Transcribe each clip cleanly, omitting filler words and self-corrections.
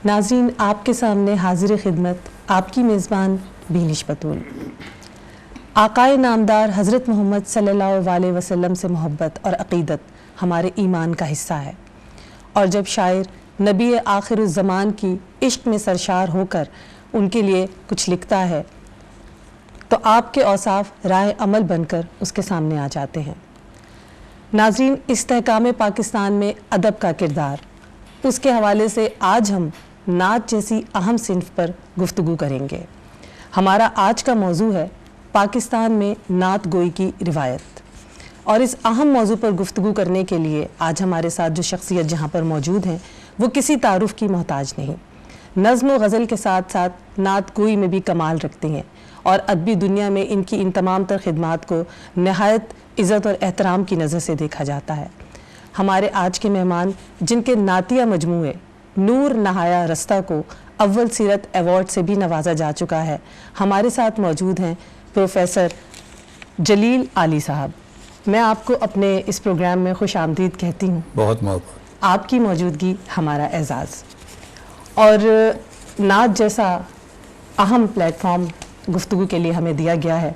ناظرین، آپ کے سامنے حاضر خدمت آپ کی میزبان بینش بطول۔ آقائے نامدار حضرت محمد صلی اللہ علیہ وسلم سے محبت اور عقیدت ہمارے ایمان کا حصہ ہے، اور جب شاعر نبی آخر الزمان کی عشق میں سرشار ہو کر ان کے لیے کچھ لکھتا ہے تو آپ کے اوصاف راہ عمل بن کر اس کے سامنے آ جاتے ہیں۔ ناظرین، استحکام پاکستان میں ادب کا کردار، اس کے حوالے سے آج ہم نعت جیسی اہم صنف پر گفتگو کریں گے۔ ہمارا آج کا موضوع ہے پاکستان میں نعت گوئی کی روایت، اور اس اہم موضوع پر گفتگو کرنے کے لیے آج ہمارے ساتھ جو شخصیت جہاں پر موجود ہیں وہ کسی تعارف کی محتاج نہیں، نظم و غزل کے ساتھ ساتھ نعت گوئی میں بھی کمال رکھتے ہیں، اور ادبی دنیا میں ان کی ان تمام تر خدمات کو نہایت عزت اور احترام کی نظر سے دیکھا جاتا ہے۔ ہمارے آج کے مہمان، جن کے نعتیہ مجموعے نور نہایا رستہ کو اول سیرت ایوارڈ سے بھی نوازا جا چکا ہے، ہمارے ساتھ موجود ہیں پروفیسر جلیل عالی صاحب۔ میں آپ کو اپنے اس پروگرام میں خوش آمدید کہتی ہوں۔ بہت محبت۔ آپ کی موجودگی ہمارا اعزاز، اور نعت جیسا اہم پلیٹ فارم گفتگو کے لیے ہمیں دیا گیا ہے،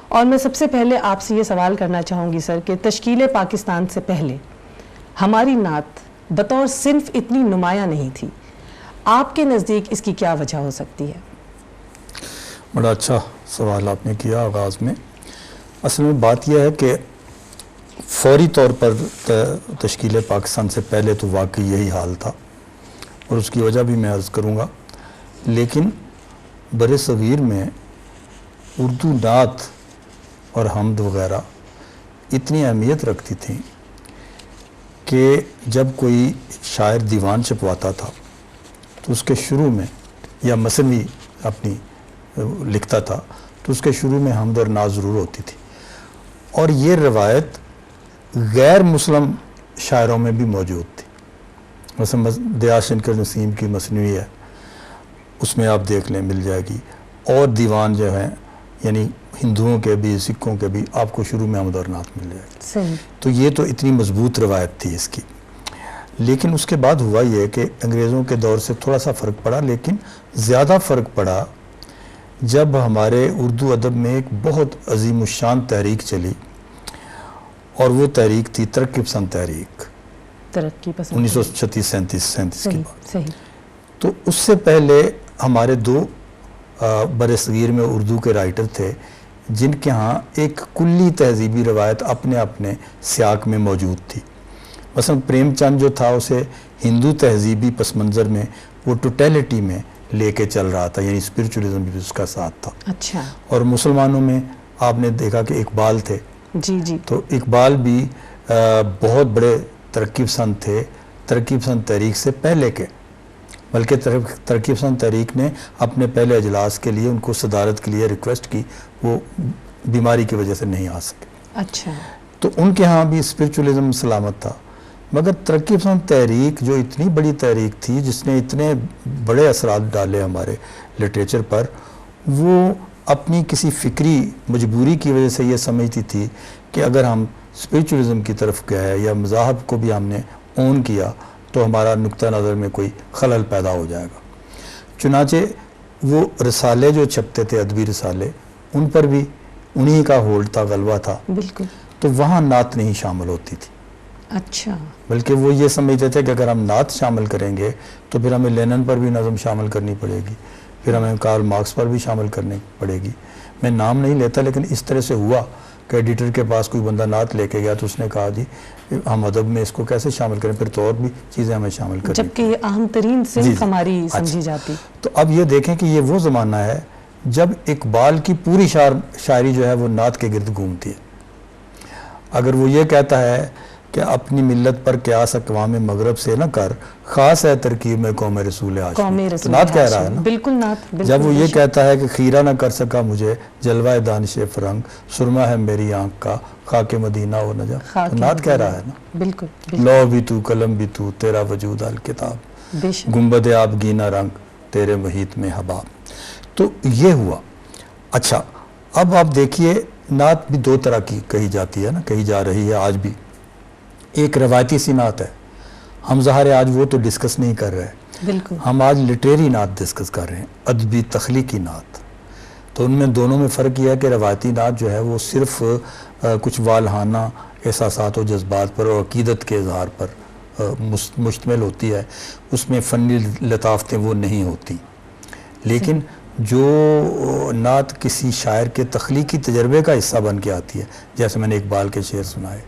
اور میں سب سے پہلے آپ سے یہ سوال کرنا چاہوں گی سر کہ تشکیل پاکستان سے پہلے ہماری نعت بطور صنف اتنی نمایاں نہیں تھی، آپ کے نزدیک اس کی کیا وجہ ہو سکتی ہے؟ بڑا اچھا سوال آپ نے کیا آغاز میں۔ اصل میں بات یہ ہے کہ فوری طور پر تشکیل پاکستان سے پہلے تو واقعی یہی حال تھا، اور اس کی وجہ بھی میں عرض کروں گا، لیکن بر صغیر میں اردو نعت اور حمد وغیرہ اتنی اہمیت رکھتی تھیں کہ جب کوئی شاعر دیوان چھپواتا تھا تو اس کے شروع میں، یا مثنوی اپنی لکھتا تھا تو اس کے شروع میں حمد اور نعت ضرور ہوتی تھی، اور یہ روایت غیر مسلم شاعروں میں بھی موجود تھی۔ مثلا دیا شنکر نسیم کی مثنوی ہے، اس میں آپ دیکھ لیں مل جائے گی، اور دیوان جو ہیں یعنی ہندوؤں کے بھی سکھوں کے بھی آپ کو شروع میں حمد اور نعت مل جائے گی۔ صحیح۔ تو یہ تو اتنی مضبوط روایت تھی اس کی، لیکن اس کے بعد ہوا یہ کہ انگریزوں کے دور سے تھوڑا سا فرق پڑا، لیکن زیادہ فرق پڑا جب ہمارے اردو ادب میں ایک بہت عظیم الشان تحریک چلی، اور وہ تحریک تھی ترقی پسند تحریک، ترقی پسند 1936-37 کے بعد۔ صحیح۔ تو اس سے پہلے ہمارے دو بر صغیر میں اردو کے رائٹر تھے جن کے ہاں ایک کلی تہذیبی روایت اپنے اپنے سیاق میں موجود تھی۔ مثلا پریم چند جو تھا اسے ہندو تہذیبی پس منظر میں وہ ٹوٹیلٹی میں لے کے چل رہا تھا، یعنی اسپرچولیزم بھی اس کا ساتھ تھا۔ اچھا۔ اور مسلمانوں میں آپ نے دیکھا کہ اقبال تھے، جی جی۔ تو اقبال بھی بہت بڑے ترقی پسند تھے، ترقی پسند تحریک سے پہلے کے، بلکہ ترقی پسند تحریک نے اپنے پہلے اجلاس کے لیے ان کو صدارت کے لیے ریکویسٹ کی، وہ بیماری کی وجہ سے نہیں آ سکے۔ اچھا۔ تو ان کے ہاں بھی اسپرچولیزم سلامت تھا، مگر ترقی پسند تحریک جو اتنی بڑی تحریک تھی جس نے اتنے بڑے اثرات ڈالے ہمارے لٹریچر پر، وہ اپنی کسی فکری مجبوری کی وجہ سے یہ سمجھتی تھی کہ اگر ہم اسپرچولیزم کی طرف گئے یا مذاہب کو بھی ہم نے اون کیا تو ہمارا نقطہ نظر میں کوئی خلل پیدا ہو جائے گا۔ چنانچہ وہ رسالے جو چھپتے تھے، ادبی رسالے، ان پر بھی انہی کا ہولڈ تھا، غلبہ تھا، بالکل۔ تو وہاں نعت نہیں شامل ہوتی تھی۔ اچھا۔ بلکہ وہ یہ سمجھتے تھے کہ اگر ہم نعت شامل کریں گے تو پھر ہمیں لینن پر بھی نظم شامل کرنی پڑے گی، پھر ہمیں کارل مارکس پر بھی شامل کرنی پڑے گی۔ میں نام نہیں لیتا، لیکن اس طرح سے ہوا کہ ایڈیٹر کے پاس کوئی بندہ نعت لے کے گیا تو اس نے کہا جی ہم ادب میں اس کو کیسے شامل کریں، پھر تو اور بھی چیزیں ہمیں شامل کریں، جبکہ یہ اہم ترین صنف ہماری سمجھی جاتی۔ تو اب یہ دیکھیں کہ یہ وہ زمانہ ہے جب اقبال کی پوری شاعری جو ہے وہ نعت کے گرد گھومتی ہے۔ اگر وہ یہ کہتا ہے کہ اپنی ملت پر قیاس اقوام مغرب سے نہ کر، خاص ہے ترکیب میں قوم رسول ہاشمی، تو نعت کہہ رہا ہے نا۔ بالکل نعت۔ جب وہ یہ کہتا ہے کہ خیرہ نہ کر سکا مجھے جلوہ دانش فرنگ، سرما ہے میری آنکھ کا خاک مدینہ و نجا، تو نعت کہہ رہا ہے نا۔ بالکل۔ لو بھی تو قلم بھی تو تیرا وجود الکتاب، گنبد آبگینہ رنگ تیرے محیط میں حباب۔ تو یہ ہوا۔ اچھا، اب آپ دیکھیے نعت بھی دو طرح کی کہی جاتی ہے نا، کہی جا رہی ہے آج بھی۔ ایک روایتی سی نعت ہے ہم ظاہر آج وہ تو ڈسکس نہیں کر رہے، بالکل ہم آج لٹریری نعت ڈسکس کر رہے ہیں، ادبی تخلیقی نعت. تو ان میں دونوں میں فرق یہ ہے کہ روایتی نعت جو ہے وہ صرف کچھ والہانہ احساسات و جذبات پر اور عقیدت کے اظہار پر مشتمل ہوتی ہے، اس میں فنی لطافتیں وہ نہیں ہوتی. لیکن جو نعت کسی شاعر کے تخلیقی تجربے کا حصہ بن کے آتی ہے، جیسے میں نے اقبال کے شعر سنائے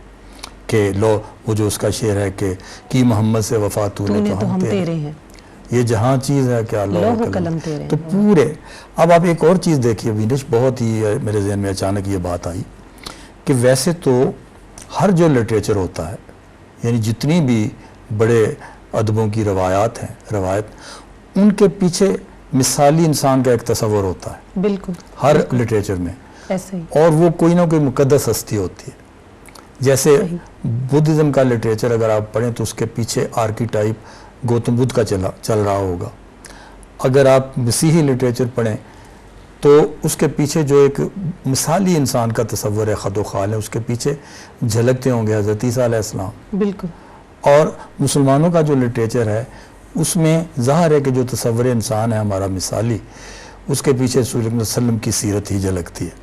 کہ لو وہ جو اس کا شعر ہے کہ کی محمد سے وفا تو نے تو ہم تیرے ہیں، یہ جہاں چیز ہے کیا لوح و قلم تیرے. تو پورے اب آپ ایک اور چیز دیکھیے وینش، بہت ہی میرے ذہن میں اچانک یہ بات آئی کہ ویسے تو ہر جو لٹریچر ہوتا ہے، یعنی جتنی بھی بڑے ادبوں کی روایات ہیں، ان کے پیچھے مثالی انسان کا ایک تصور ہوتا ہے، بالکل ہر لٹریچر میں ایسے ہی، اور وہ کوئی نہ کوئی مقدس ہستی ہوتی ہے. جیسے بدھزم کا لٹریچر اگر آپ پڑھیں تو اس کے پیچھے آرکیٹائپ گوتم بدھ کا چل رہا ہوگا. اگر آپ مسیحی لٹریچر پڑھیں تو اس کے پیچھے جو ایک مثالی انسان کا تصور ہے، خد و خال ہے، اس کے پیچھے جھلکتے ہوں گے حضرت عیسیٰ علیہ السلام. بالکل. اور مسلمانوں کا جو لٹریچر ہے اس میں ظاہر ہے کہ جو تصور انسان ہے ہمارا مثالی، اس کے پیچھے رسول اللہ صلی اللہ علیہ وسلم کی سیرت ہی جھلکتی ہے.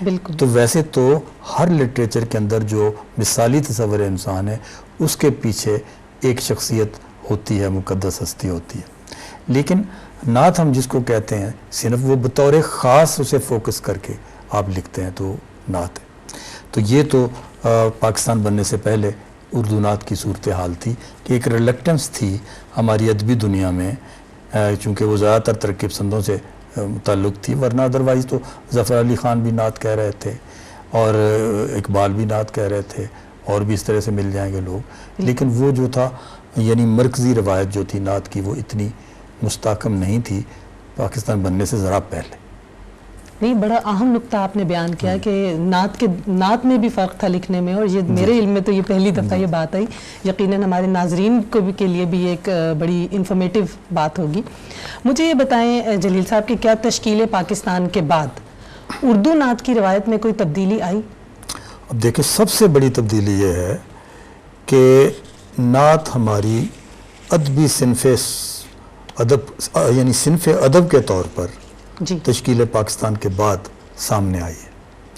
بالکل. تو ویسے تو ہر لٹریچر کے اندر جو مثالی تصور انسان ہے اس کے پیچھے ایک شخصیت ہوتی ہے، مقدس ہستی ہوتی ہے. لیکن نعت ہم جس کو کہتے ہیں صرف وہ بطور خاص اسے فوکس کر کے آپ لکھتے ہیں تو نعت ہے. تو یہ تو پاکستان بننے سے پہلے اردو نعت کی صورتحال تھی کہ ایک ریلیکٹنس تھی ہماری ادبی دنیا میں، چونکہ وہ زیادہ تر ترقی پسندوں سے تعلق تھی، ورنہ ادروائز تو ظفر علی خان بھی نعت کہہ رہے تھے اور اقبال بھی نعت کہہ رہے تھے، اور بھی اس طرح سے مل جائیں گے لوگ. لیکن وہ جو تھا یعنی مرکزی روایت جو تھی نعت کی وہ اتنی مستحکم نہیں تھی پاکستان بننے سے ذرا پہلے. نہیں، بڑا اہم نقطہ آپ نے بیان کیا کہ نعت میں بھی فرق تھا لکھنے میں، اور یہ میرے علم میں تو یہ پہلی دفعہ یہ بات آئی. یقیناً ہمارے ناظرین کو بھی کے لیے بھی ایک بڑی انفارمیٹیو بات ہوگی. مجھے یہ بتائیں جلیل صاحب کہ کیا تشکیل پاکستان کے بعد اردو نعت کی روایت میں کوئی تبدیلی آئی؟ اب دیکھیں سب سے بڑی تبدیلی یہ ہے کہ نعت ہماری ادبی صنف ادب یعنی صنف ادب کے طور پر تشکیل پاکستان کے بعد سامنے آئی ہے.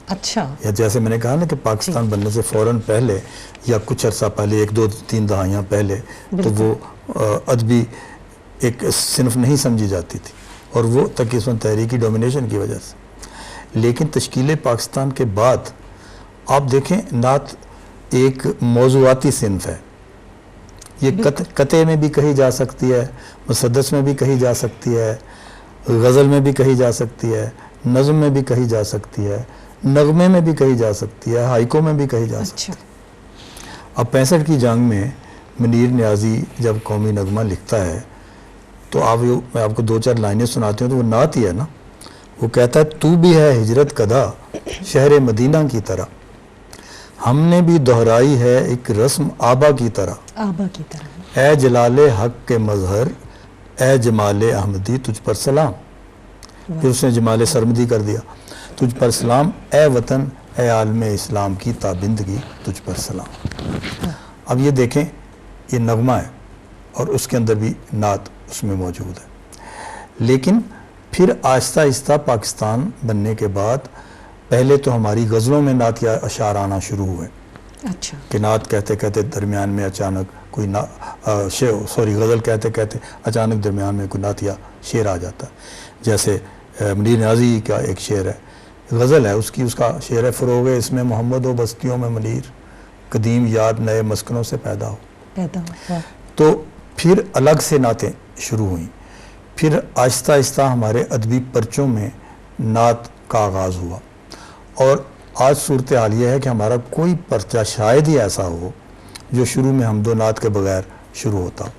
اچھا. یا جیسے میں نے کہا نا کہ پاکستان بننے سے فوراً پہلے یا کچھ عرصہ پہلے، 1-2-3 دہائیاں پہلے، تو وہ ادبی ایک صنف نہیں سمجھی جاتی تھی، اور وہ تقسیم تحریکی ڈومینیشن کی وجہ سے. لیکن تشکیل پاکستان کے بعد آپ دیکھیں نعت ایک موضوعاتی صنف ہے. یہ قطع میں بھی کہی جا سکتی ہے، مسدس میں بھی کہی جا سکتی ہے، غزل میں بھی کہی جا سکتی ہے، نظم میں بھی کہی جا سکتی ہے، نغمے میں بھی کہی جا سکتی ہے، ہائیکو میں بھی کہی جا سکتی ہے. اب 65 کی جنگ میں منیر نیازی جب قومی نغمہ لکھتا ہے تو میں آپ کو 2-4 لائنیں سناتی ہوں تو وہ نعت ہی ہے نا. وہ کہتا ہے تو بھی ہے ہجرت کدا شہر مدینہ کی طرح، ہم نے بھی دہرائی ہے ایک رسم آبا کی طرح، اے جلال حق کے مظہر اے جمال احمدی تجھ پر سلام. پھر اس نے جمال سرمدی کر دیا، تجھ پر سلام اے وطن اے عالم اسلام کی تابندگی تجھ پر سلام. اب یہ دیکھیں یہ نغمہ ہے اور اس کے اندر بھی نعت اس میں موجود ہے. لیکن پھر آہستہ آہستہ پاکستان بننے کے بعد پہلے تو ہماری غزلوں میں نعت یا اشعار آنا شروع ہوئے. اچھا. کہ نعت کہتے کہتے درمیان میں اچانک کوئی غزل کہتے کہتے اچانک درمیان میں کوئی نعت یا شعر آ جاتا ہے. جیسے منیر نیازی کا ایک شعر ہے، غزل ہے، اس کا شعر ہے فروغ اس میں محمد و بستیوں میں منیر، قدیم یاد نئے مسکنوں سے پیدا ہو. تو پھر الگ سے نعتیں شروع ہوئیں. پھر آہستہ آہستہ ہمارے ادبی پرچوں میں نعت کا آغاز ہوا، اور آج صورتحال یہ ہے کہ ہمارا کوئی پرچہ شاید ہی ایسا ہو جو شروع میں حمد و نعت کے بغیر شروع ہوتا ہو.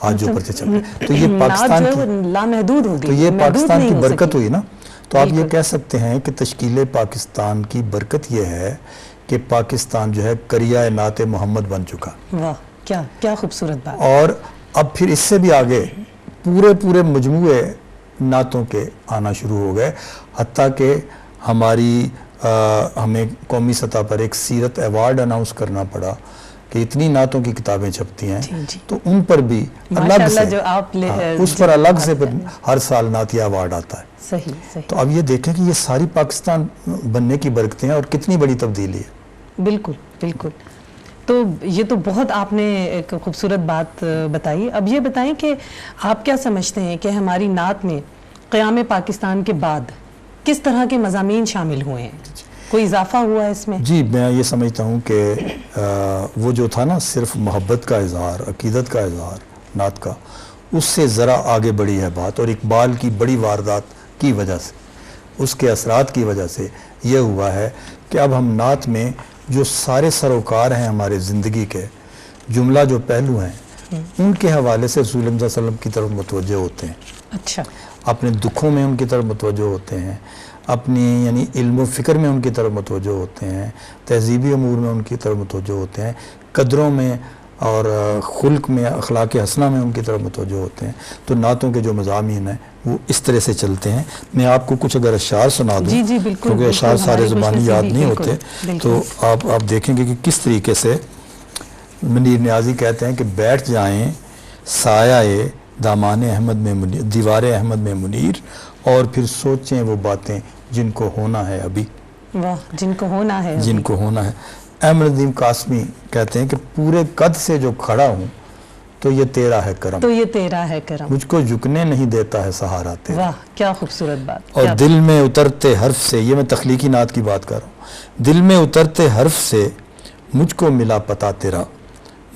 آج جو پرچے چل رہے تو یہ پاکستان کی، تو یہ پاکستان کی برکت ہوئی نا. تو آپ یہ کہہ سکتے ہیں کہ تشکیل پاکستان کی برکت یہ ہے کہ پاکستان جو ہے قریہ نعت محمد بن چکا. واہ، کیا خوبصورت بات. اور اب پھر اس سے بھی آگے پورے مجموعے نعتوں کے آنا شروع ہو گئے، حتیٰ کہ ہمیں قومی سطح پر ایک سیرت ایوارڈ اناؤنس کرنا پڑا کہ اتنی نعتوں کی کتابیں چھپتی ہیں جی۔ تو ان پر بھی الگ ماشاءاللہ سے جو آپ اس پر الگ سے ہر سال نعتیہ ایوارڈ آتا ہے۔ صحیح۔ تو اب یہ دیکھیں کہ یہ ساری پاکستان بننے کی برکتیں ہیں اور کتنی بڑی تبدیلی ہے۔ بالکل۔ تو یہ تو بہت آپ نے ایک خوبصورت بات بتائی۔ اب یہ بتائیں کہ آپ کیا سمجھتے ہیں کہ ہماری نعت میں قیام پاکستان کے بعد کس طرح کے مضامین شامل ہوئے ہیں؟ کوئی اضافہ ہوا ہے اس میں؟ جی میں یہ سمجھتا ہوں کہ وہ جو تھا نا صرف محبت کا اظہار، عقیدت کا اظہار نعت کا، اس سے ذرا آگے بڑھی ہے بات، اور اقبال کی بڑی واردات کی وجہ سے، اس کے اثرات کی وجہ سے یہ ہوا ہے کہ اب ہم نعت میں جو سارے سروکار ہیں ہمارے زندگی کے، جملہ جو پہلو ہیں، ان کے حوالے سے رسول اللہ صلی اللہ علیہ وسلم کی طرف متوجہ ہوتے ہیں۔ اچھا۔ اپنے دکھوں میں ان کی طرف متوجہ ہوتے ہیں، اپنی یعنی علم و فکر میں ان کی طرف متوجہ ہوتے ہیں، تہذیبی امور میں ان کی طرف متوجہ ہوتے ہیں، قدروں میں اور خلق میں، اخلاق حسنہ میں ان کی طرف متوجہ ہوتے ہیں۔ تو نعتوں کے جو مضامین ہیں وہ اس طرح سے چلتے ہیں۔ میں آپ کو کچھ اگر اشعار سنا دوں، جی بالکل، کیونکہ اشعار سارے زبانی یاد نہیں ہوتے، تو آپ دیکھیں گے کہ کس طریقے سے منیر نیازی کہتے ہیں کہ بیٹھ جائیں سایہ دامان احمد میں منیر، دیوار احمد میں منیر، اور پھر سوچیں وہ باتیں جن کو ہونا ہے ابھی۔ واہ، جن کو ہونا ہے، جن کو ہونا ہے۔ احمد ندیم قاسمی کہتے ہیں کہ پورے قد سے جو کھڑا ہوں تو یہ تیرا ہے کرم، تو یہ تیرا ہے کرم، مجھ کو جھکنے نہیں دیتا ہے سہارا تیرا۔ واہ کیا خوبصورت بات۔ اور دل میں اترتے حرف سے، یہ میں تخلیقی نعت کی بات کر رہا ہوں، دل میں اترتے حرف سے مجھ کو ملا پتا تیرا،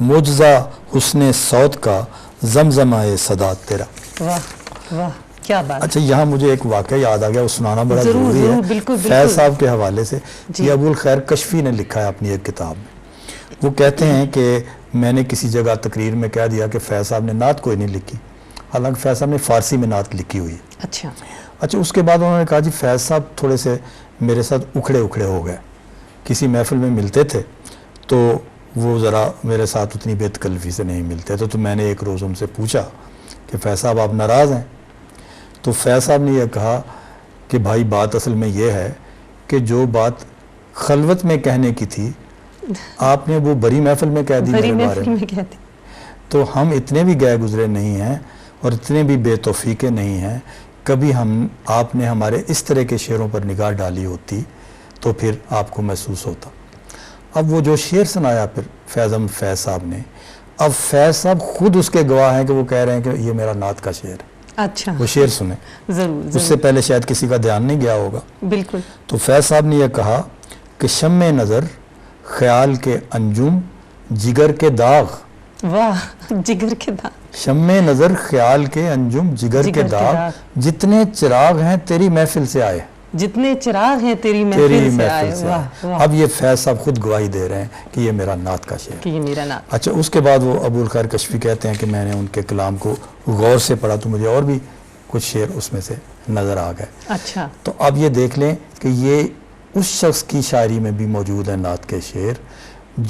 معجزہ حسن صوت کا زمزمہ صدا تیرا۔ واہ کیا بات۔ اچھا یہاں مجھے ایک واقعہ یاد آ گیا، وہ سنانا بڑا ضرور، ضروری ہے، بالکل فیض صاحب کے حوالے سے۔ یہ ابو الخیر کشفی نے لکھا ہے اپنی ایک کتاب میں۔ وہ کہتے ہیں کہ میں نے کسی جگہ تقریر میں کہہ دیا کہ فیض صاحب نے نعت کوئی نہیں لکھی، حالانکہ فیض صاحب نے فارسی میں نعت لکھی ہوئی ہے۔ اچھا اس کے بعد انہوں نے کہا جی فیض صاحب تھوڑے سے میرے ساتھ اکھڑے ہو گئے، کسی محفل میں ملتے تھے تو وہ ذرا میرے ساتھ اتنی بے تکلفی سے نہیں ملتے تھے، تو میں نے ایک روز ان سے پوچھا کہ فیض صاحب آپ ناراض ہیں؟ تو فیض صاحب نے یہ کہا کہ بھائی بات اصل میں یہ ہے کہ جو بات خلوت میں کہنے کی تھی آپ نے وہ بڑی محفل میں کہہ دی میرے بارے میں، تو ہم اتنے بھی گئے گزرے نہیں ہیں اور اتنے بھی بے توفیقے نہیں ہیں، کبھی آپ نے ہمارے اس طرح کے شعروں پر نگاہ ڈالی ہوتی تو پھر آپ کو محسوس ہوتا۔ اب وہ جو شعر سنایا پھر فیض صاحب نے، اب فیض صاحب خود اس کے گواہ ہیں کہ وہ کہہ رہے ہیں کہ یہ میرا نعت کا شعر ہے۔ اچھا وہ شعر سنیں، ضرور، اس سے پہلے شاید کسی کا دھیان نہیں گیا ہوگا۔ بالکل۔ تو فیض صاحب نے یہ کہا کہ شمع نظر خیال کے انجم جگر کے داغ، واہ جگر کے داغ، شمع نظر خیال کے انجم جگر کے داغ، جتنے چراغ ہیں تیری محفل سے آئے، جتنے چراغ ہیں تیری محفل سے آئے۔ اب یہ فیض صاحب خود گواہی دے رہے ہیں کہ یہ میرا نعت کا شعر، کہ یہ میرا نعت۔ اچھا اس کے بعد وہ ابو الخیر کشفی کہتے ہیں کہ میں نے ان کے کلام کو غور سے پڑھا تو مجھے اور بھی کچھ شعر اس میں سے نظر آ گئے۔ اچھا تو اب یہ دیکھ لیں کہ یہ اس شخص کی شاعری میں بھی موجود ہے نعت کے شعر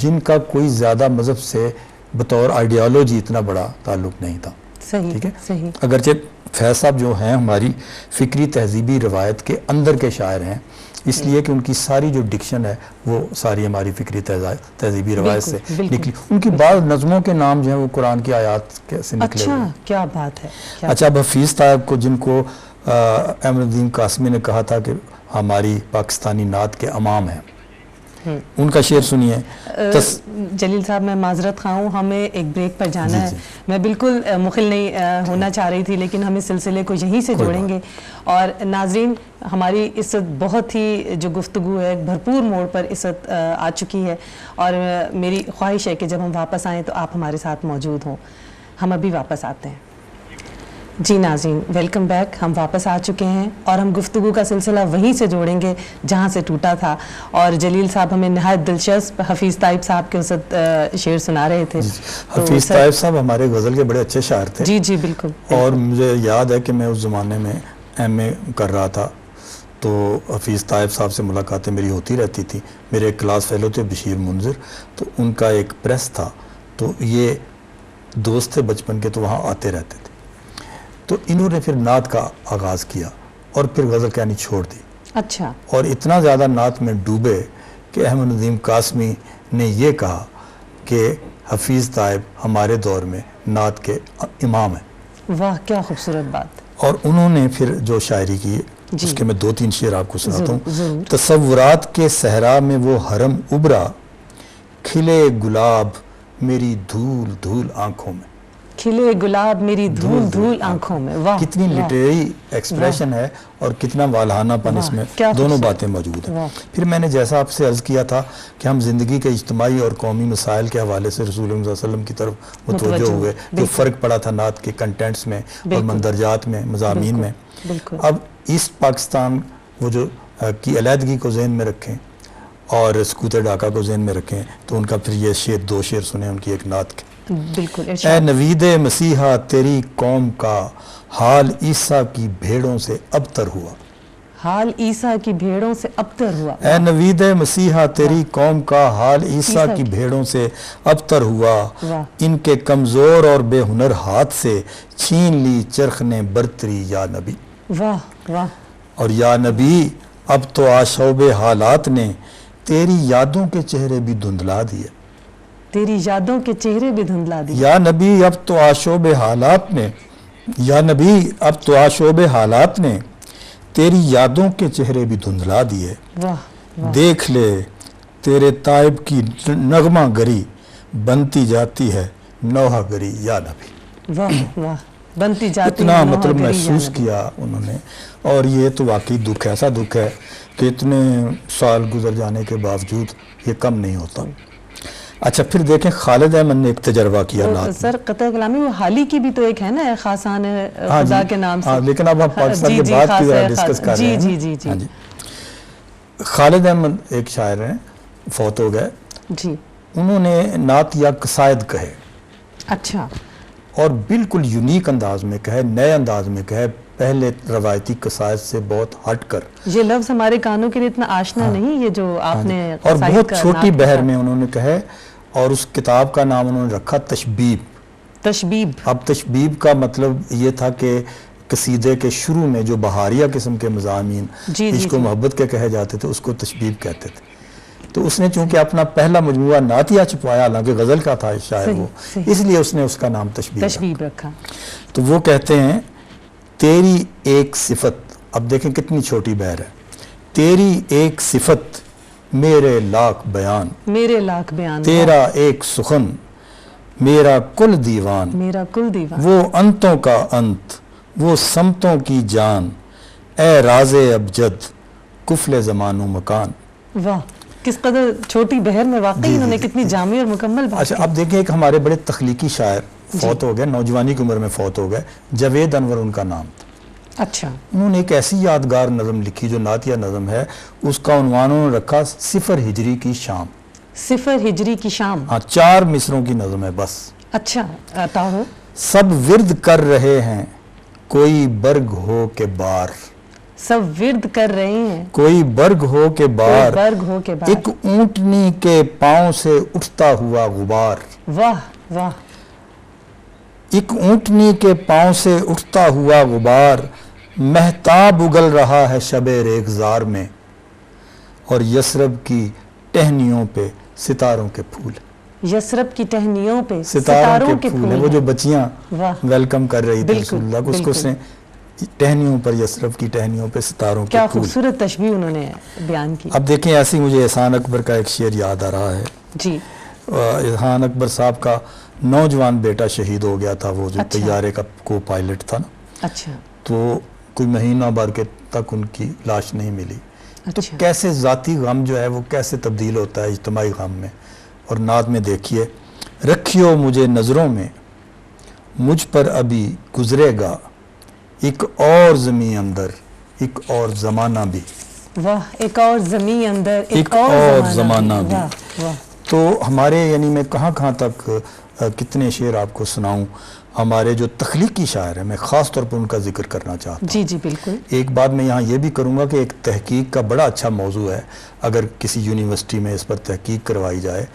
جن کا کوئی زیادہ مذہب سے بطور آئیڈیالوجی اتنا بڑا تعلق نہیں تھا۔ صحیح، ٹھیک ہے، صحیح۔ اگرچہ فیض صاحب جو ہیں ہماری فکری تہذیبی روایت کے اندر کے شاعر ہیں، اس لیے کہ ان کی ساری جو ڈکشن ہے وہ ساری ہماری فکری تہذیبی روایت سے نکلی۔ ان کی بعض نظموں کے نام جو ہیں وہ قرآن کی آیات سے نکلے ہوئے ہیں۔ اچھا کیا بات ہے۔ اچھا اب حفیظ صاحب کو، جن کو احمد ندیم قاسمی نے کہا تھا کہ ہماری پاکستانی نعت کے امام ہیں، ان کا شعر سنیے۔ جلیل صاحب میں معذرت خواہ ہوں، ہمیں ایک بریک پر جانا ہے، میں بالکل مخل نہیں ہونا چاہ رہی تھی لیکن ہم اس سلسلے کو یہیں سے جوڑیں گے۔ اور ناظرین ہماری اس وقت بہت ہی جو گفتگو ہے بھرپور موڑ پر اس وقت آ چکی ہے، اور میری خواہش ہے کہ جب ہم واپس آئیں تو آپ ہمارے ساتھ موجود ہوں۔ ہم ابھی واپس آتے ہیں۔ جی ناظرین ویلکم بیک، ہم واپس آ چکے ہیں اور ہم گفتگو کا سلسلہ وہیں سے جوڑیں گے جہاں سے ٹوٹا تھا، اور جلیل صاحب ہمیں نہایت دلچسپ حفیظ طائب صاحب کے اس وقت شعر سنا رہے تھے۔ حفیظ طائب صاحب ہمارے غزل کے بڑے اچھے شاعر تھے۔ جی جی بالکل۔ اور مجھے یاد ہے کہ میں اس زمانے میں ایم اے کر رہا تھا تو حفیظ طائب صاحب سے ملاقاتیں میری ہوتی رہتی تھی۔ میرے ایک کلاس فیلو تھے بشیر منظر، تو ان کا ایک پریس تھا، تو یہ دوست تھے بچپن کے، تو وہاں آتے رہتے تھے۔ تو انہوں نے پھر نعت کا آغاز کیا اور پھر غزل کہانی چھوڑ دی۔ اچھا۔ اور اتنا زیادہ نعت میں ڈوبے کہ احمد ندیم قاسمی نے یہ کہا کہ حفیظ طائب ہمارے دور میں نعت کے امام ہیں. واہ کیا خوبصورت بات. اور انہوں نے پھر جو شاعری کی جی. اس کے میں 2-3 شعر آپ کو سناتا ہوں. ضرور. تصورات کے صحرا میں وہ حرم ابھرا، کھلے گلاب میری دھول دھول آنکھوں میں. کھلے گلاب میری دھول دھول آنکھوں میں. واہ کتنی لٹریری ایکسپریشن ہے اور کتنا والہانہ پن اس میں دونوں باتیں موجود ہیں. پھر میں نے جیسا آپ سے عرض کیا تھا کہ ہم زندگی کے اجتماعی اور قومی مسائل کے حوالے سے رسول اللہ صلی اللہ علیہ وسلم کی طرف متوجہ ہوئے، جو فرق پڑا تھا نعت کے کنٹینٹس میں اور مندرجات میں، مضامین میں. اب ایسٹ پاکستان وہ جو کی علیحدگی کو ذہن میں رکھیں اور سکوت ڈھاکہ کو ذہن میں رکھیں تو ان کا پھر یہ شعر 2 شعر سنیں ان کی ایک نعت کے. بالکل. اے نوید مسیحا تیری قوم کا حال عیسیٰ کی بھیڑوں سے ابتر ہوا. حال عیسیٰ کی بھیڑوں سے ابتر ہوا. اے نوید مسیحا تیری قوم کا حال عیسیٰ کی بھیڑوں سے ابتر ہوا. ان کے کمزور اور بے ہنر ہاتھ سے چھین لی چرخ نے برتری یا نبی. واہ واہ. اور یا نبی اب تو آشوب حالات نے تیری یادوں کے چہرے بھی دھندلا دیے. تیری یادوں کے چہرے بھی دھندلا دیے. یا نبی اب تو آشوب حالات نے، یا نبی اب تو آشوب حالات نے تیری یادوں کے چہرے بھی دھندلا دیے. واہ. دیکھ لے تیرے طائب کی نغمہ گری بنتی جاتی ہے نوحہ گری یا نبی. واہ واہ. بنتی جاتی اتنا ہے مطلب نوحہ گری یا محسوس نبی. کیا انہوں نے. اور یہ تو واقعی دکھ ہے، ایسا دکھ ہے کہ اتنے سال گزر جانے کے باوجود یہ کم نہیں ہوتا. اچھا پھر دیکھیں خالد احمد نے ایک تجربہ کیا نعت. سر قطع کلامی وہ حالی کی بھی تو ایک ہے نا، خاصان خدا کے نام سے. لیکن اب ہم پاکستان کے بعد کی ذرا ڈسکس کر رہے ہیں. جی. خالد احمد ایک شاعر ہیں، فوت ہو گئے. جی. انہوں نے نعت یا قصائد کہے. اچھا. اور بالکل یونیک انداز میں کہے، نئے انداز میں کہے، پہلے روایتی قصائد سے بہت ہٹ کر. یہ لفظ ہمارے کانوں کے لیے اتنا آشنا نہیں، یہ جو آپ نے اور بہت چھوٹی بحر میں انہوں نے کہے. اور اس کتاب کا نام انہوں نے رکھا تشبیب. تشبیب. اب تشبیب کا مطلب یہ تھا کہ قصیدے کے شروع میں جو بہاریہ قسم کے مضامین عشق و محبت کے کہے جاتے تھے اس کو تشبیب کہتے تھے. تو اس نے چونکہ اپنا پہلا مجموعہ نعتیہ چھپوایا، حالانکہ غزل کا تھا شاعر وہ، اس لیے اس نے اس کا نام تشبیب رکھا. تو وہ کہتے ہیں تیری ایک صفت، اب دیکھیں کتنی چھوٹی بحر ہے. تیری ایک صفت میرے لاکھ بیان، میرے لاکھ بیان، تیرا ایک سخن میرا کل دیوان، میرا کل دیوان، وہ انتوں کا انت وہ سمتوں کی جان، اے راز ابجد کفل زمان و مکان. واہ کس قدر چھوٹی بحر میں واقعی انہوں نے کتنی جامع اور مکمل بات. اچھا اب دیکھیں ایک ہمارے بڑے تخلیقی شاعر فوت ہو گئے، نوجوانی کی عمر میں فوت ہو گئے، جاوید انور ان کا نام تھا. اچھا. انہوں نے ایک ایسی یادگار نظم لکھی جو نعتیہ نظم ہے، اس کا عنوان انہوں نے رکھا 0 ہجری کی شام. 0 ہجری کی شام. ہاں 4 مصروں کی نظم ہے بس. اچھا عطا ہو. سب ورد کر رہے ہیں کوئی برگ ہو کے بار، سب ورد کر رہے ہیں کوئی برگ ہو کے بار، برگ ہو کے بار، ایک اونٹنی کے پاؤں سے اٹھتا ہوا غبار. واہ واہ. ایک اونٹنی کے پاؤں سے اٹھتا ہوا غبار، مہتاب اگل رہا ہے شب ریگزار میں، اور یثرب کی ٹہنیوں پہ ستاروں کے پھول. یثرب کی ٹہنیوں پہ ستاروں کے پھول ہیں. وہ جو بچیاں ویلکم کر رہی تھی رسول اللہ کو، اس کو اس نے ٹہنیوں پر، یثرب کی ٹہنیوں پہ ستاروں کے کیا پھول. خوبصورت تشبیہ انہوں نے بیان کی. اب دیکھیں ایسی مجھے احسان اکبر کا ایک شعر یاد آ رہا ہے. جی. احسان اکبر صاحب کا نوجوان بیٹا شہید ہو گیا تھا، وہ جو طیارے کا کو پائلٹ تھا نا. اچھا. تو کوئی مہینہ بھر کے تک ان کی لاش نہیں ملی. تو کیسے ذاتی غم جو ہے وہ کیسے تبدیل ہوتا ہے اجتماعی غم میں. اور نعت میں دیکھیے، رکھیو مجھے نظروں میں مجھ پر ابھی گزرے گا ایک اور زمین اندر ایک اور زمانہ بھی. واہ. ایک اور زمین اندر ایک اور زمانہ بھی. واہ. تو ہمارے یعنی میں کہاں تک کتنے شعر آپ کو سناؤں. ہمارے جو تخلیقی شاعر ہیں میں خاص طور پر ان کا ذکر کرنا چاہتا ہوں. جی بالکل. ایک بات میں یہاں یہ بھی کروں گا کہ ایک تحقیق کا بڑا اچھا موضوع ہے، اگر کسی یونیورسٹی میں اس پر تحقیق کروائی جائے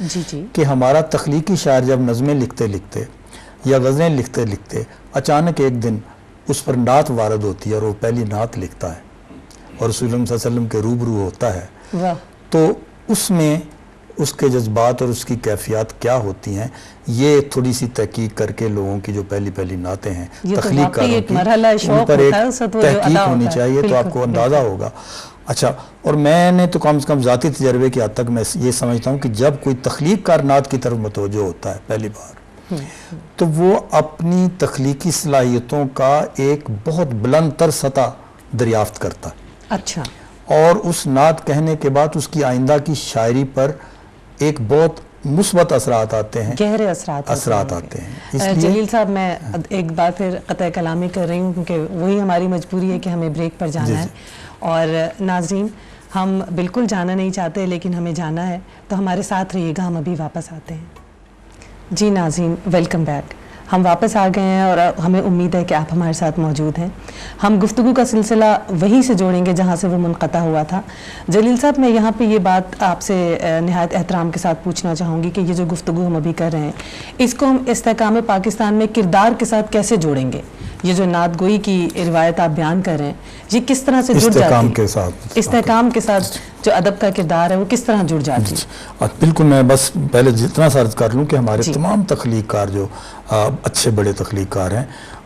کہ ہمارا تخلیقی شاعر جب نظمیں لکھتے لکھتے یا غزلیں لکھتے لکھتے اچانک ایک دن اس پر نعت وارد ہوتی ہے اور وہ پہلی نعت لکھتا ہے اور رسول اللہ صلی اللہ علیہ وسلم کے روبرو ہوتا ہے، تو اس میں اس کے جذبات اور اس کی کیفیات کیا ہوتی ہیں، یہ تھوڑی سی تحقیق کر کے لوگوں کی جو پہلی نعتیں ہیں تخلیق کاروں کی، ان پر ایک تحقیق ہونی چاہیے، تو آپ کو اندازہ ہوگا۔ اچھا، اور میں نے تو کم سے کم ذاتی تجربے کی حد تک میں یہ سمجھتا ہوں کہ جب کوئی تخلیق کار نعت کی طرف متوجہ ہوتا ہے پہلی بار، تو وہ اپنی تخلیقی صلاحیتوں کا ایک بہت بلند تر سطح دریافت کرتا ہے۔ اچھا، اور اس نعت کہنے کے بعد اس کی آئندہ کی شاعری پر ایک بہت مثبت اثرات آتے ہیں، گہرے اثرات آتے ہیں۔ جلیل صاحب، میں ایک بار پھر قطع کلامی کر رہی ہوں کیونکہ وہی ہماری مجبوری ہے کہ ہمیں بریک پر جانا ہے، اور ناظرین ہم بالکل جانا نہیں چاہتے لیکن ہمیں جانا ہے، تو ہمارے ساتھ رہیے گا، ہم ابھی واپس آتے ہیں۔ جی ناظرین، ویلکم بیک۔ ہم واپس آ گئے ہیں اور ہمیں امید ہے کہ آپ ہمارے ساتھ موجود ہیں۔ ہم گفتگو کا سلسلہ وہیں سے جوڑیں گے جہاں سے وہ منقطع ہوا تھا۔ جلیل صاحب، میں یہاں پہ یہ بات آپ سے نہایت احترام کے ساتھ پوچھنا چاہوں گی کہ یہ جو گفتگو ہم ابھی کر رہے ہیں، اس کو ہم استحکام پاکستان میں کردار کے ساتھ کیسے جوڑیں گے؟ یہ جو نعت گوئی کی روایت آپ بیان کر رہے ہیں، یہ کس طرح سے جڑ جاتی ہے؟ استحکام کے ساتھ جو ادب کا کردار ہے وہ کس طرح جڑ جاتی ہے؟ بالکل، میں بس پہلے جتنا سا عرض کر لوں کہ ہمارے تمام تخلیق کار جو اچھے بڑے تخلیق کار ہیں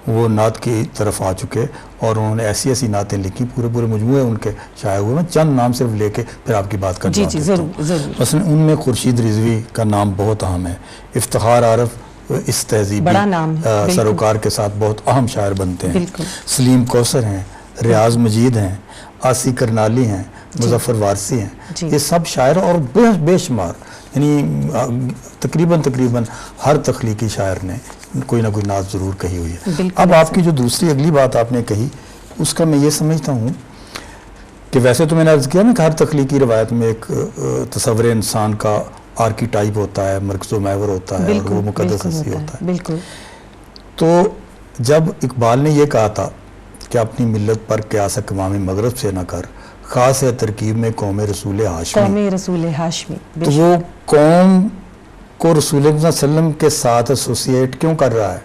وہ نعت کی طرف آ چکے، اور انہوں نے ایسی نعتیں لکھی، پورے مجموعے ان کے شائع ہوئے۔ میں چند نام صرف لے کے پھر آپ کی بات کرتا ہوں۔ جی ضرور۔ مثلا ان میں خورشید رضوی کا نام بہت اہم ہے، افتخار عارف اس تہذیبی سروکار کے ساتھ بہت اہم شاعر بنتے ہیں، سلیم کوثر ہیں، ریاض مجید ہیں، آسی کرنالی ہیں، مظفر وارثی ہیں، یہ سب شاعر اور بے شمار، یعنی تقریباً ہر تخلیقی شاعر نے کوئی نہ کوئی نعت ضرور کہی ہوئی ہے۔ اب آپ کی جو دوسری اگلی بات آپ نے کہی، اس کا میں یہ سمجھتا ہوں کہ ویسے تو میں نے عرض کیا نا کہ ہر تخلیقی روایت میں ایک تصور انسان کا آرکی ٹائپ ہوتا ہے، مرکز و محور ہوتا ہے، اور وہ مقدس ہستی ہوتا ہے۔ بالکل۔ تو جب اقبال نے یہ کہا تھا کہ اپنی ملت پر قیاس اقوام مغرب سے نہ کر، خاص ہے ترکیب میں قوم رسول ہاشمی، تو وہ قوم کو رسول اللہ صلی اللہ علیہ وسلم کے ساتھ ایسوسیٹ کیوں کر رہا ہے؟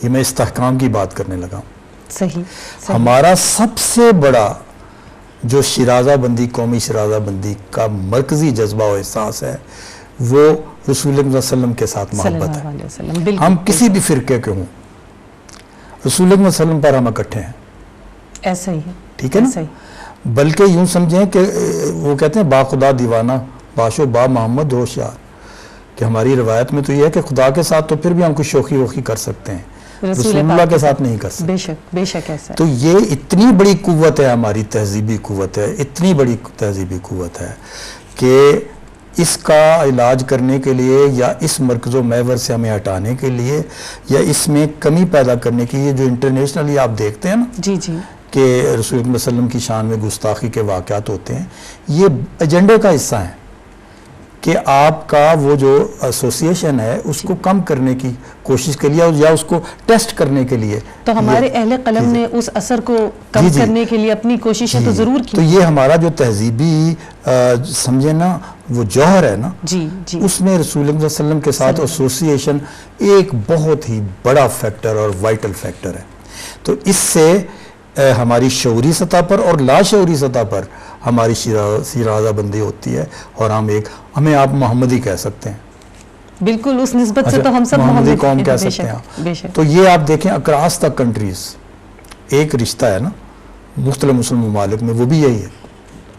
یہ میں استحکام کی بات کرنے لگا ہوں۔ صحیح۔ ہمارا سب سے بڑا جو شیرازہ بندی، قومی شیرازہ بندی کا مرکزی جذبہ و احساس ہے، وہ رسول اللہ صلی اللہ علیہ وسلم کے ساتھ محبت ہے۔ ہم کسی بھی فرقے کے ہوں، رسول اللہ صلی اللہ علیہ وسلم پر ہم اکٹھے ہیں، ایسا ہی ہے، ٹھیک ہے نا؟ بلکہ یوں سمجھیں کہ وہ کہتے ہیں با خدا دیوانہ باشو با محمد ہوشیار، کہ ہماری روایت میں تو یہ ہے کہ خدا کے ساتھ تو پھر بھی ہم کچھ شوخی ووخی کر سکتے ہیں، رسول اللہ کے ساتھ نہیں کر سکتے۔ بے شک ایسا ہے۔ تو یہ اتنی بڑی قوت ہے، ہماری تہذیبی قوت ہے، اتنی بڑی تہذیبی قوت ہے کہ اس کا علاج کرنے کے لیے یا اس مرکز و محور سے ہمیں ہٹانے کے لیے یا اس میں کمی پیدا کرنے کے لیے جو انٹرنیشنلی آپ دیکھتے ہیں نا جی کہ رسول اللہ صلی اللہ علیہ وسلم کی شان میں گستاخی کے واقعات ہوتے ہیں، یہ ایجنڈے کا حصہ ہیں کہ آپ کا وہ جو ایسوسیشن ہے اس کو کم کرنے کی کوشش کے لیے یا اس کو ٹیسٹ کرنے کے لیے۔ تو ہمارے اہل قلم نے اس اثر کو کم کرنے کے لیے اپنی کوششیں تو ضرور کی۔ تو یہ ہمارا جو تہذیبی سمجھے نا وہ جوہر ہے نا، اس میں رسول اللہ صلی اللہ علیہ وسلم کے ساتھ ایسوسیشن ایک بہت ہی بڑا فیکٹر اور وائٹل فیکٹر ہے۔ تو اس سے ہماری شعوری سطح پر اور لاشعوری سطح پر ہماری شیرازہ بندی ہوتی ہے، اور ہمیں آپ محمدی کہہ سکتے ہیں۔ بالکل، اس نسبت سے تو ہم سب محمدی قوم کہہ سکتے ہیں۔ تو یہ آپ دیکھیں اکراس دا کنٹریز ایک رشتہ ہے نا مختلف مسلم ممالک میں، وہ بھی یہی ہے۔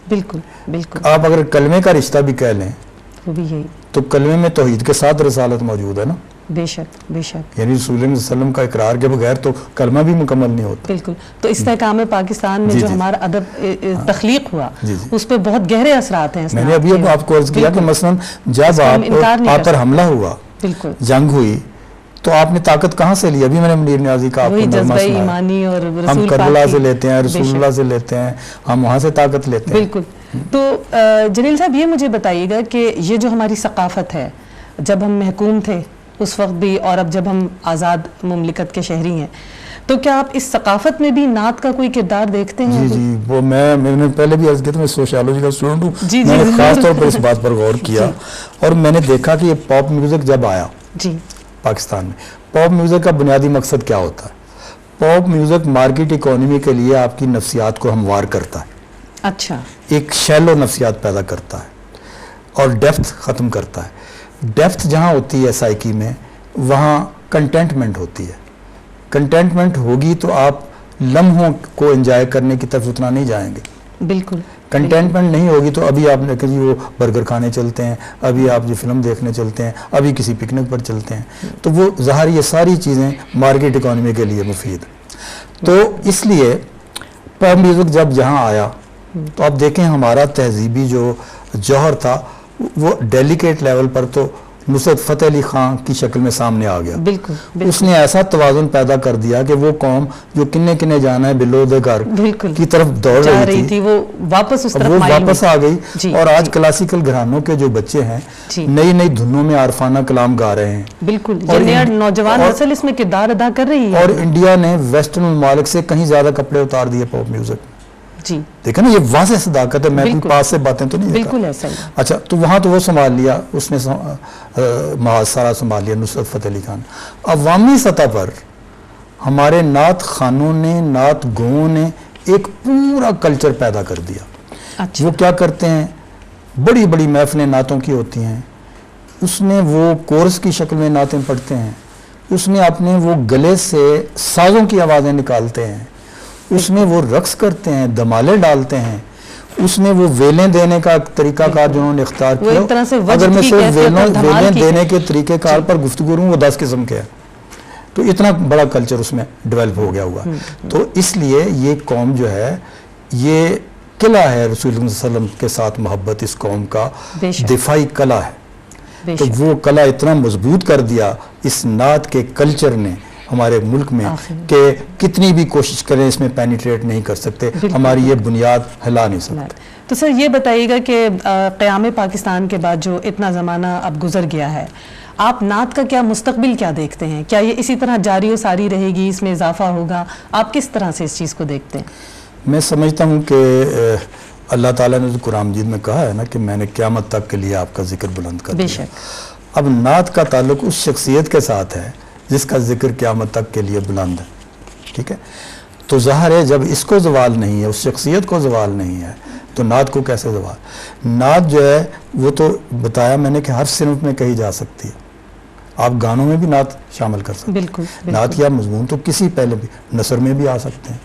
بالکل۔ آپ اگر کلمے کا رشتہ بھی کہہ لیں وہ بھی یہی، تو کلمے میں توحید کے ساتھ رسالت موجود ہے نا۔ بے شک یعنی رسول اللہ علیہ وسلم کا اقرار کے بغیر تو کلمہ بھی مکمل نہیں ہوتا۔ بالکل۔ تو استحکام پاکستان میں جو ہمارا ادب تخلیق ہوا اس پہ بہت گہرے اثرات ہیں۔ میں نے ابھی آپ کو عرض کیا کہ مثلا جب آپ پر حملہ ہوا، جنگ ہوئی، تو آپ نے طاقت کہاں سے لی؟ ابھی میں نے منیر نیازی کا آپ کو نغمہ سنایا، ہم کربلا سے لیتے ہیں، رسول اللہ سے لیتے ہیں، ہم وہاں سے طاقت لیتے ہیں۔ بالکل۔ تو جلیل صاحب یہ مجھے بتائیے گا کہ یہ جو ہماری ثقافت ہے، جب ہم محکوم تھے اس وقت بھی اور اب جب ہم آزاد مملکت کے شہری ہیں، تو کیا آپ اس ثقافت میں بھی نعت کا کوئی کردار دیکھتے ہیں؟ جی وہ میں نے پہلے بھی عرض کیا تھا، میں سوشیالوجی کا اسٹوڈنٹ ہوں، میں نے خاص طور پر اس بات پر غور کیا، اور میں نے دیکھا کہ یہ پاپ میوزک جب آیا پاکستان میں، پاپ میوزک کا بنیادی مقصد کیا ہوتا ہے؟ پاپ میوزک مارکیٹ اکانومی کے لیے آپ کی نفسیات کو ہموار کرتا ہے، اچھا، ایک شیلو نفسیات پیدا کرتا ہے۔ اور ڈیپتھ ختم کرتا ہے. ڈیپتھ جہاں ہوتی ہے سائیکی میں وہاں کنٹینٹمنٹ ہوتی ہے. کنٹینٹمنٹ ہوگی تو آپ لمحوں کو انجوائے کرنے کی طرف اتنا نہیں جائیں گے. بالکل. کنٹینٹمنٹ نہیں ہوگی تو ابھی آپ نے کہیں وہ برگر کھانے چلتے ہیں, ابھی آپ جو فلم دیکھنے چلتے ہیں, ابھی کسی پکنک پر چلتے ہیں, تو وہ ظاہر یہ ساری چیزیں مارکیٹ اکانومی کے لیے مفید. تو اس لیے پاپ میوزک جب جہاں آیا تو آپ دیکھیں ہمارا تہذیبی جو جوہر تھا وہ ڈیلیکیٹ لیول پر تو نصرت فتح علی خان کی شکل میں سامنے آ گیا. بالکل. اس نے ایسا توازن پیدا کر دیا کہ وہ قوم جو کنے کنے جانا ہے بلو دے گھر کی طرف دوڑ رہی تھی وہ واپس اس طرف وہ واپس آ گئی. جی. اور آج کلاسیکل گھرانوں کے جو بچے ہیں نئی نئی دھنوں میں عارفانہ کلام گا رہے ہیں. بالکل. یہ نوجوان نسل اس میں کردار ادا کر رہی ہے. اور انڈیا نے ویسٹرن ممالک سے کہیں زیادہ کپڑے اتار دیے پاپ میوزک. جی دیکھیں نا یہ واضح صداقت ہے. میں کوئی پاس سے باتیں تو نہیں بالکل ایسا ہی. اچھا تو وہاں تو وہ سنبھال لیا, اس نے محاصرہ سنبھال لیا نصرت فتح علی خان. عوامی سطح پر ہمارے نعت خانوں نے, نعت گوؤں نے ایک پورا کلچر پیدا کر دیا. اچھا. وہ کیا کرتے ہیں, بڑی بڑی محفلیں نعتوں کی ہوتی ہیں, اس میں وہ کورس کی شکل میں نعتیں پڑھتے ہیں, اس میں اپنے وہ گلے سے سازوں کی آوازیں نکالتے ہیں, اس میں وہ رقص کرتے ہیں, دمالے ڈالتے ہیں, اس میں وہ ویلیں دینے کا طریقہ کار جنہوں نے اختیار کیا. اگر میں صرف ویلیں دینے کے طریقہ کار پر گفتگو کروں وہ 10 قسم کے ہیں. تو اتنا بڑا کلچر اس میں ڈیولپ ہو گیا ہوا. تو اس لیے یہ قوم جو ہے یہ قلعہ ہے رسول اللہ صلی اللہ علیہ وسلم کے ساتھ محبت اس قوم کا دفاعی قلعہ ہے. تو وہ قلعہ اتنا مضبوط کر دیا اس نعت کے کلچر نے ہمارے ملک میں کہ کتنی بھی کوشش کریں اس میں پینیٹریٹ نہیں کر سکتے, ہماری یہ بنیاد ہلا نہیں سکتے. تو سر یہ بتائیے گا کہ قیام پاکستان کے بعد جو اتنا زمانہ اب گزر گیا ہے, آپ نعت کا کیا مستقبل کیا دیکھتے ہیں؟ کیا یہ اسی طرح جاری و ساری رہے گی, اس میں اضافہ ہوگا؟ آپ کس طرح سے اس چیز کو دیکھتے ہیں؟ میں سمجھتا ہوں کہ اللہ تعالیٰ نے قرآن مجید میں کہا ہے نا کہ میں نے قیامت تک کے لیے آپ کا ذکر بلند کر دیا. بے شک. اب نعت کا تعلق اس شخصیت کے ساتھ ہے جس کا ذکر قیامت تک کے لیے بلند ہے. ٹھیک ہے, تو ظاہر ہے جب اس کو زوال نہیں ہے, اس شخصیت کو زوال نہیں ہے, تو نعت کو کیسے زوال؟ نعت جو ہے وہ تو بتایا میں نے کہ ہر صنف میں کہی جا سکتی ہے. آپ گانوں میں بھی نعت شامل کر سکتے ہیں. بالکل. نعت یا مضمون تو کسی پہلے بھی نثر میں بھی آ سکتے ہیں.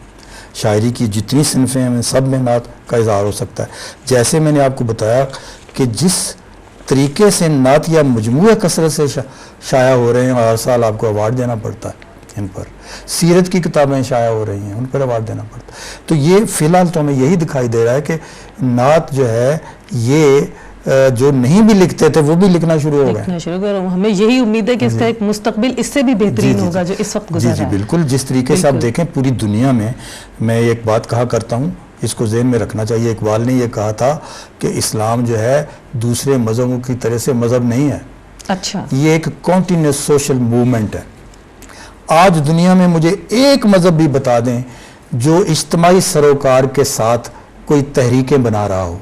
شاعری کی جتنی صنفیں ہیں سب میں نعت کا اظہار ہو سکتا ہے. جیسے میں نے آپ کو بتایا کہ جس طریقے سے نعت یا مجموعہ کثرت سے شائع ہو رہے ہیں اور ہر سال آپ کو ایوارڈ دینا پڑتا ہے ان پر, سیرت کی کتابیں شائع ہو رہی ہیں ان پر ایوارڈ دینا پڑتا ہے. تو یہ فی الحال تو ہمیں یہی دکھائی دے رہا ہے کہ نعت جو ہے یہ جو نہیں بھی لکھتے تھے وہ بھی لکھنا شروع ہو گئے. ہمیں یہی امید ہے کہ اس کا ایک مستقبل اس سے بھی بہترین ہوگا جو اس وقت گزر رہا ہے. جی بالکل. جس طریقے سے آپ دیکھیں پوری دنیا میں ایک بات کہا کرتا ہوں, اس کو ذہن میں رکھنا چاہیے. اقبال نے یہ کہا تھا کہ اسلام جو ہے دوسرے مذہبوں کی طرح سے مذہب نہیں ہے. اچھا. یہ ایک کنٹینیوس سوشل موومنٹ ہے. آج دنیا میں مجھے ایک مذہب بھی بتا دیں جو اجتماعی سروکار کے ساتھ کوئی تحریکیں بنا رہا ہو.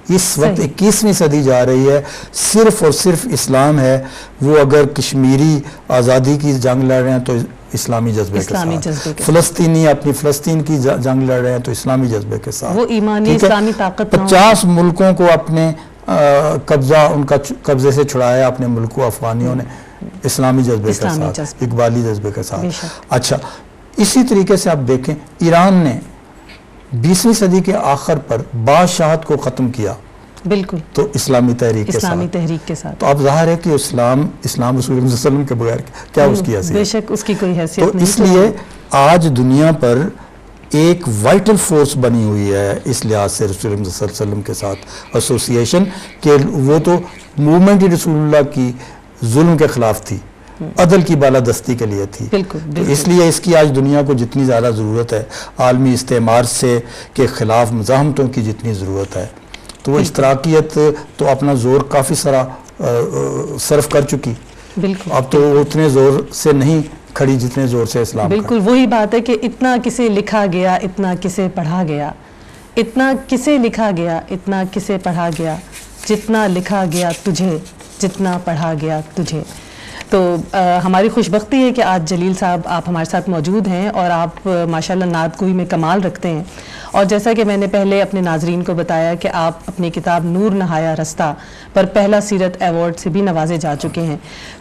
اس وقت 21ویں صدی جا رہی ہے, صرف اور صرف اسلام ہے وہ اگر کشمیری آزادی کی جنگ لڑ رہے ہیں تو اسلامی جذبے کے ساتھ, فلسطینی اپنی فلسطین کی جنگ لڑ رہے ہیں تو اسلامی جذبے کے ساتھ, وہ ایمانی اسلامی طاقت 50 ملکوں کو اپنے قبضہ ان کا قبضے سے چھڑایا اپنے ملک کو افغانیوں نے اسلامی جذبے کے ساتھ, اقبالی جذبے کے ساتھ. اچھا اسی طریقے سے آپ دیکھیں ایران نے 20ویں صدی کے آخر پر بادشاہت کو ختم کیا. بالکل. تو اسلامی تحریک کے ساتھ. تو اب ظاہر ہے کہ اسلام رسول اللہ صلی اللہ علیہ وسلم کے بغیر کیا اس کی حیثیت؟ بے شک اس کی کوئی حیثیت نہیں. تو اس لیے آج دنیا پر ایک وائٹل فورس بنی ہوئی ہے اس لحاظ سے رسول اللہ صلی اللہ علیہ وسلم کے ساتھ ایسوسیشن, کہ وہ تو موومنٹ ہی رسول اللہ کی ظلم کے خلاف تھی, عدل کی بالادستی کے لیے تھی. تو اس لیے اس کی آج دنیا کو جتنی زیادہ ضرورت ہے, عالمی استعمار سے کے خلاف مزاحمتوں کی جتنی ضرورت ہے, تو وہ اشتراکیت تو اپنا زور کافی سارا صرف کر چکی. اب تو اتنے زور سے نہیں کھڑی جتنے زور سے اسلام. بالکل وہی بات ہے کہ اتنا کسے لکھا گیا, اتنا کسے پڑھا گیا, اتنا کسے لکھا گیا, اتنا کسے پڑھا گیا, جتنا لکھا گیا تجھے, جتنا پڑھا گیا تجھے. تو ہماری خوش بختی ہے کہ آج جلیل صاحب آپ ہمارے ساتھ موجود ہیں اور آپ ماشاءاللہ نعت گوئی میں کمال رکھتے ہیں, اور جیسا کہ میں نے پہلے اپنے ناظرین کو بتایا کہ آپ اپنی کتاب نور نہایا رستہ پر پہلا سیرت ایوارڈ سے بھی نوازے جا چکے ہیں،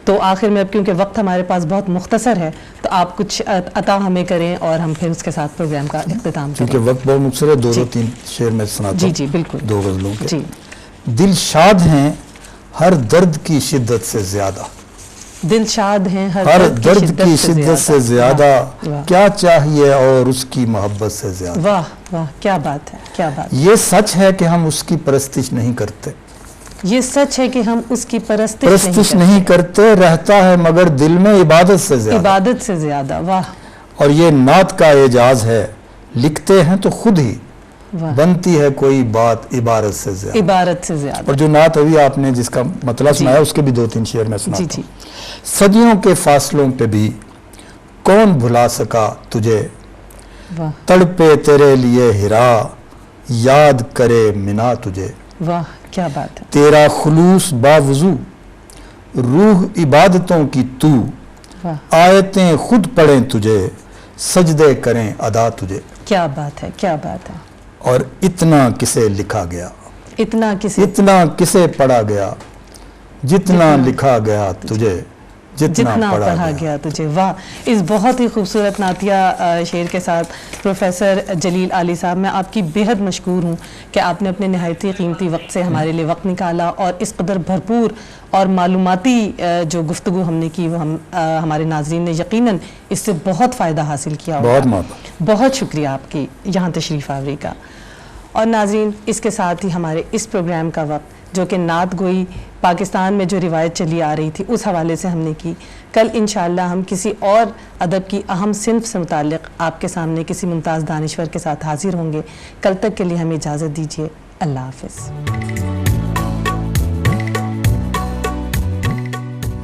تو آخر میں اب کیونکہ وقت ہمارے پاس بہت مختصر ہے تو آپ کچھ عطا ہمیں کریں اور ہم پھر اس کے ساتھ پروگرام کا اختتام کریں۔ کیونکہ وقت بہت مختصر ہے، دو تین شعر میں سناتا ہوں۔ جی بالکل، 2 غزلوں کے۔ جی۔ دل شاد ہیں ہر درد کی شدت سے زیادہ، دل شاد ہیں ہر درد کی شدت سے زیادہ، کیا چاہیے اور اس کی محبت سے زیادہ۔ واہ واہ، کیا بات ہے، کیا بات۔ یہ سچ ہے کہ ہم اس کی پرستش نہیں کرتے، یہ سچ ہے کہ ہم اس کی پرستش نہیں کرتے، رہتا ہے مگر دل میں عبادت سے زیادہ، عبادت سے زیادہ۔ واہ، اور یہ نعت کا اعجاز ہے، لکھتے ہیں تو خود ہی بنتی ہے کوئی بات عبارت سے زیادہ، عبارت سے زیادہ۔ اور جو نعت ابھی آپ نے جس کا مطلع سنایا اس کے بھی 2-3 شعر میں سناتا جی ہوں۔ صدیوں کے فاصلوں پہ بھی کون بھلا سکا تجھے، واہ تڑپے تیرے لیے ہرا، یاد کرے منا تجھے، واہ، کیا بات ہے۔ تیرا خلوص باوضو روح عبادتوں کی تو، واہ، آیتیں خود پڑھیں تجھے، سجدے کریں ادا تجھے، کیا بات ہے، کیا بات ہے۔ اور اتنا کسے لکھا گیا، اتنا کسی، اتنا کسے پڑھا گیا، جتنا لکھا گیا تجھے، جتنا پڑھا گیا تجھے۔ واہ، اس بہت ہی خوبصورت نعتیہ شعر کے ساتھ پروفیسر جلیل عالی صاحب، میں آپ کی بیحد مشکور ہوں کہ آپ نے اپنے نہایت ہی قیمتی وقت سے ہمارے لیے وقت نکالا اور اس قدر بھرپور اور معلوماتی جو گفتگو ہم نے کی وہ ہمارے ناظرین نے یقیناً اس سے بہت فائدہ حاصل کیا ہوگا۔ بہت شکریہ آپ کی یہاں تشریف آوری کا۔ اور ناظرین، اس کے ساتھ ہی ہمارے اس پروگرام کا وقت جو کہ نعت گوئی پاکستان میں جو روایت چلی آ رہی تھی اس حوالے سے ہم نے کی، کل انشاءاللہ ہم کسی اور ادب کی اہم صنف سے متعلق آپ کے سامنے کسی ممتاز دانشور کے ساتھ حاضر ہوں گے۔ کل تک کے لیے ہمیں اجازت دیجیے، اللہ حافظ۔